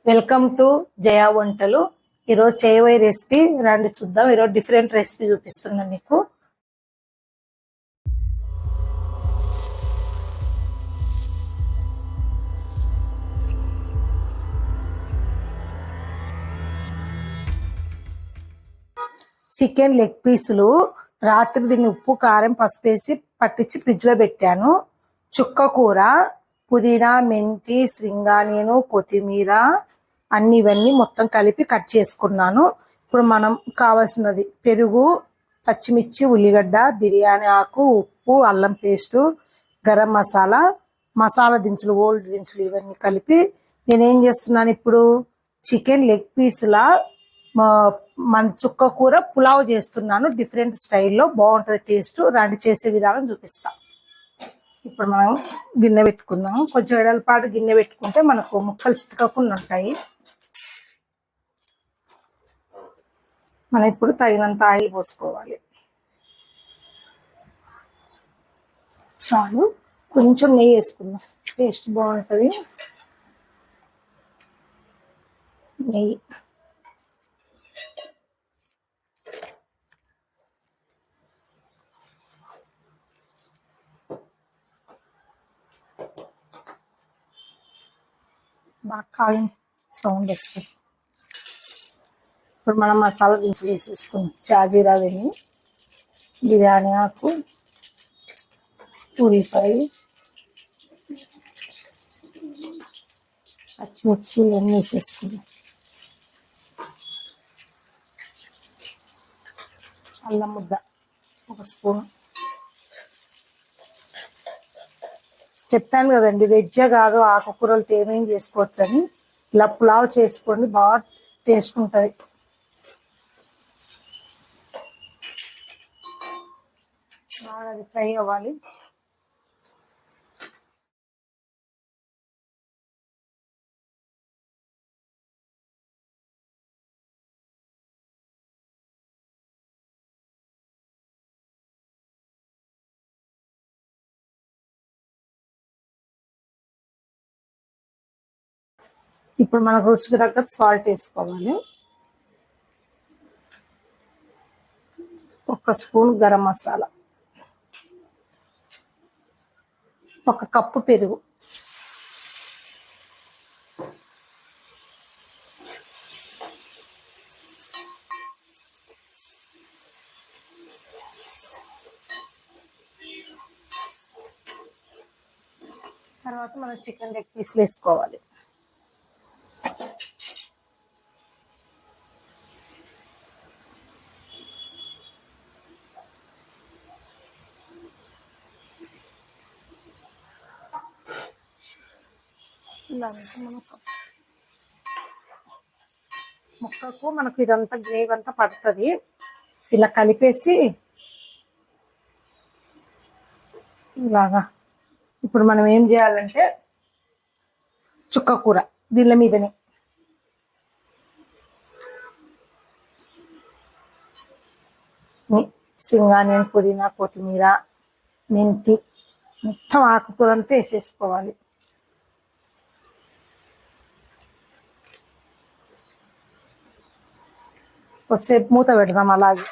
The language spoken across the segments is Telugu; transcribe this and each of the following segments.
వెల్కమ్ టు జయా వంటలు. ఈరోజు చేయబోయే రెసిపీ రండి చూద్దాం. ఈరోజు డిఫరెంట్ రెసిపీ చూపిస్తున్నాను మీకు. చికెన్ లెగ్ పీసులు రాత్రి దీన్ని ఉప్పు కారం పసుపు వేసి పట్టించి ఫ్రిడ్జ్లో పెట్టాను. చుక్క కూర, పుదీనా, మెంతి, శృంగానియను, కొత్తిమీర అన్ని ఇవన్నీ మొత్తం కలిపి కట్ చేసుకున్నాను. ఇప్పుడు మనం కావాల్సినది పెరుగు, పచ్చిమిర్చి, ఉల్లిగడ్డ, బిర్యానీ ఆకు, ఉప్పు, అల్లం పేస్టు, గరం మసాలా, మసాలా దినుసులు, ఓల్డ్ దినుసులు ఇవన్నీ కలిపి నేనేం చేస్తున్నాను, ఇప్పుడు చికెన్ లెగ్ పీసుల మన చుక్క కూర పులావ్ చేస్తున్నాను. డిఫరెంట్ స్టైల్లో బాగుంటుంది టేస్ట్. రండి చేసే విధానం చూపిస్తా. ఇప్పుడు మనం గిన్నె పెట్టుకుందాం. కొంచెం వెడల్పాటు గిన్నె పెట్టుకుంటే మనకు ముక్కలు చితకకుండా ఉంటాయి. మనం ఇప్పుడు తగినంత ఆయిల్ పోసుకోవాలి. చాలు. కొంచెం నెయ్యి వేసుకుందాం, టేస్ట్ బాగుంటుంది. నెయ్యి బాగా కాలం సౌండ్ వస్తుంది. ఇప్పుడు మనం మసాలా దినుసులు వేసేసుకుందాం. చాజీరా వెయ్యి, బిర్యానీ ఆకు, ఉల్లిపాయ, పచ్చిమిర్చి ఇవన్నీ వేసేసుకుందాం. అల్లం ముద్ద ఒక స్పూన్. చెప్పాను కదండి, వెజ్జే కాదు ఆకుకూరలతో ఏమేమి చేసుకోవచ్చు అని. ఇలా పులావ్ చేసుకోండి, బాగా టేస్ట్ ఉంటుంది. బాగా అది ఫ్రై అవ్వాలి. ఇప్పుడు మనకు రుచికి తగ్గట్టు సాల్ట్ వేసుకోవాలి. ఒక స్పూన్ గరం మసాలా, ఒక కప్పు పెరుగు, తర్వాత మనం చికెన్ లెగ్ పీస్లు వేసుకోవాలి. ఇలా ముక్కకు మనకు ఇదంతా గ్రేవీ అంతా పడుతుంది. ఇలా కలిపేసి ఇలాగా. ఇప్పుడు మనం ఏం చేయాలంటే చుక్క కూర దీళ్ళ మీదనే శృంగానియన్, పుదీనా, కొత్తిమీర, మెంతి మొత్తం ఆకుకూర అంతా వేసేసుకోవాలి. కొద్దిసేపు మూత పెడదాం అలాగే.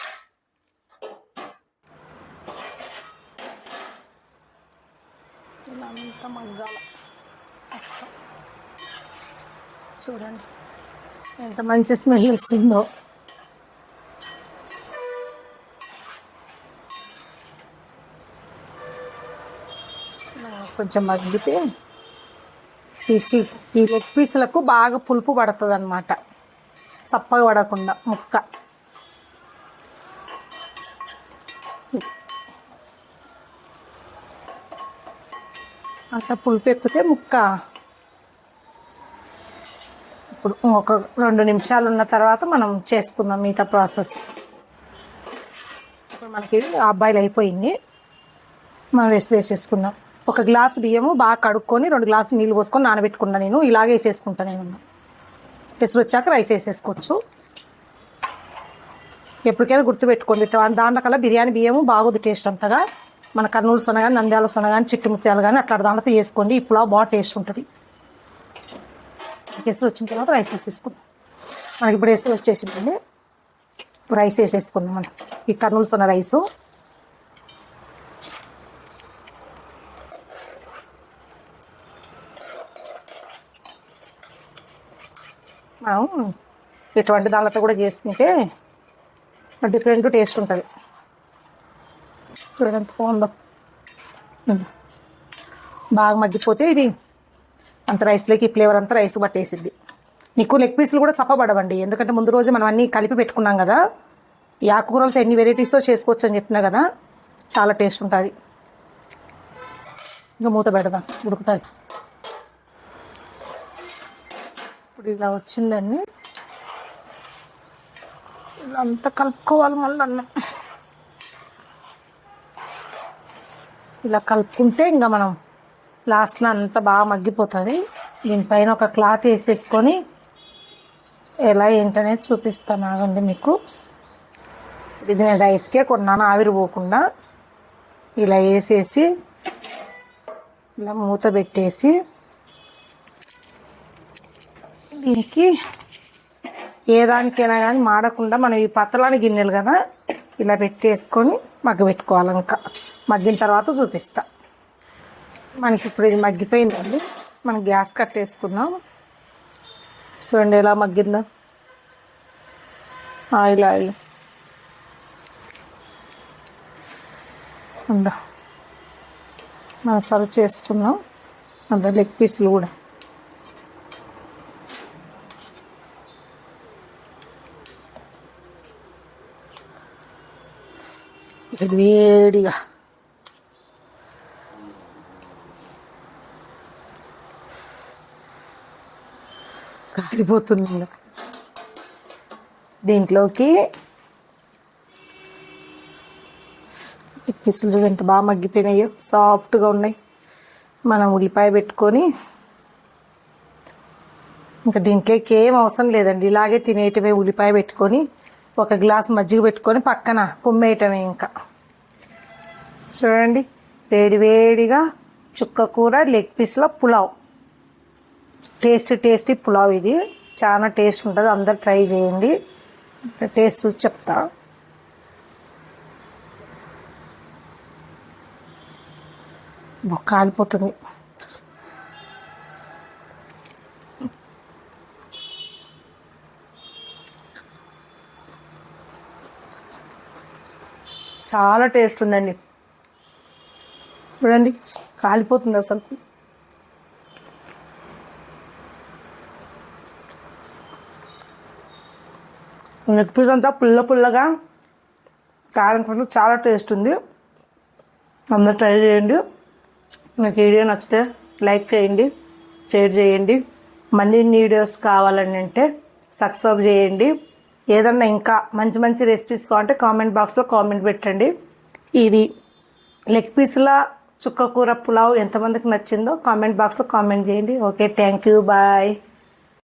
ఇలా అంత మగ్గాల. చూడండి ఎంత మంచి స్మెల్ వస్తుందో. కొంచెం మగ్గితే ఈ లెగ్ పీసులకు బాగా పులుపు పడుతుంది అన్నమాట, చప్పగా పడకుండా ముక్క. అంత పులుపు ఎక్కితే ముక్క. ఇప్పుడు ఒక 2 నిమిషాలు ఉన్న తర్వాత మనం చేసుకుందాం మిగతా ప్రాసెస్. ఇప్పుడు మనకి బాయిల్ అయిపోయింది. మనం వేసేసుకుందాం. ఒక గ్లాసు బియ్యము బాగా కడుక్కొని 2 గ్లాసులు నీళ్ళు పోసుకొని నానబెట్టుకున్నా. నేను ఇలాగే వేసేసుకుంటాను. నేను ఎసురు వచ్చాక రైస్ వేసేసుకోవచ్చు. ఎప్పటికైనా గుర్తుపెట్టుకోండి, దాంట్లో కల్లా బిర్యానీ బియ్యము బాగోదు టేస్ట్ అంతగా. మన కర్నూలు సొన కానీ, నంద్యాల సొన కానీ, చిట్టుముత్యాలు కానీ అట్లా దాంట్లో వేసుకోండి. ఇప్పుడు బాగా టేస్ట్ ఉంటుంది. ఎసురు వచ్చిన తర్వాత రైస్ వేసేసుకుందాం. మనకి ఇప్పుడు ఎసురు వచ్చేసిందండి. రైస్ వేసేసుకుందాం. మనం ఈ కర్నూలుస్ ఉన్న రైసు మనం ఇటువంటి దానితో కూడా చేసుకుంటే డిఫరెంట్ టేస్ట్ ఉంటుంది. చూడండి ఎంత బాగుందో. బాగా మగ్గిపోతే ఇది అంత రైస్లోకి ఈ ఫ్లేవర్ అంతా రైస్ పట్టేసిద్ది. నీకు లెగ్ పీసులు కూడా చప్పబడవండి, ఎందుకంటే ముందు రోజే మనం అన్నీ కలిపి పెట్టుకున్నాం కదా. ఈ ఆకుకూరలతో ఎన్ని వెరైటీస్తో చేసుకోవచ్చు అని చెప్పినా కదా, చాలా టేస్ట్ ఉంటుంది. ఇంకా మూత పెడదాం, ఉడుకుతుంది. ఇప్పుడు ఇలా వచ్చిందండి. ఇలా అంతా కలుపుకోవాలి. మళ్ళీ అన్నం ఇలా కలుపుకుంటే ఇంకా మనం లాస్ట్లో అంతా బాగా మగ్గిపోతుంది. దీనిపైన ఒక క్లాత్ వేసేసుకొని ఎలా ఏంటనేది చూపిస్తాను ఆగండి మీకు. ఇది నేను రైస్కే కొన్నాను, ఆవిరి పోకుండా. ఇలా వేసేసి ఇలా మూత పెట్టేసి దీనికి ఏ దానికైనా కానీ మాడకుండా మనం ఈ పతలాని గిన్నెలు కదా ఇలా పెట్టేసుకొని మగ్గబెట్టుకోవాలి. ఇంకా మగ్గిన తర్వాత చూపిస్తా. మనకి ఇప్పుడు ఇది మగ్గిపోయిందండి. మనం గ్యాస్ కట్టేసుకుందాం. చూడండి ఎలా మగ్గిందో. ఆయిల్ ఉందా, మనం సర్వ్ చేసుకున్నాం. అంత లెగ్ పీసులు కూడా వేడిగా కాలిపోతుంది. దీంట్లోకి పీసులు చూడు ఎంత బాగా మగ్గిపోయినాయో, సాఫ్ట్గా ఉన్నాయి. మనం ఉల్లిపాయ పెట్టుకొని ఇంకా దీంట్లోకి ఏం అవసరం లేదండి, ఇలాగే తినేయటమే. ఉల్లిపాయ పెట్టుకొని ఒక గ్లాస్ మజ్జిగ పెట్టుకొని పక్కన కుమ్మేయటమే. ఇంకా చూడండి వేడిగా చుక్క కూర లెగ్ పీస్లో పులావ్. టేస్టీ పులావ్. ఇది చాలా టేస్ట్ ఉంటుంది. అందరు ట్రై చేయండి. టేస్ట్ చూసి చెప్తా. కాలిపోతుంది. చాలా టేస్ట్ ఉందండి. చూడండి కాలిపోతుంది అసలు. లెగ్ పీస్ అంతా పుల్లగా కారం కొంచెం చాలా టేస్ట్ ఉంది. అందరూ ట్రై చేయండి. మీకు వీడియో నచ్చితే లైక్ చేయండి, షేర్ చేయండి. మళ్ళీ వీడియోస్ కావాలని అంటే సబ్స్క్రైబ్ చేయండి. ఏదన్నా ఇంకా మంచి రెసిపీస్ కావాలంటే కామెంట్ బాక్స్లో కామెంట్ పెట్టండి. ఇది లెగ్ పీస్ల చుక్క కూర పులావ్ ఎంతమందికి నచ్చిందో కామెంట్ బాక్స్లో కామెంట్ చేయండి. Okay, thank you, bye.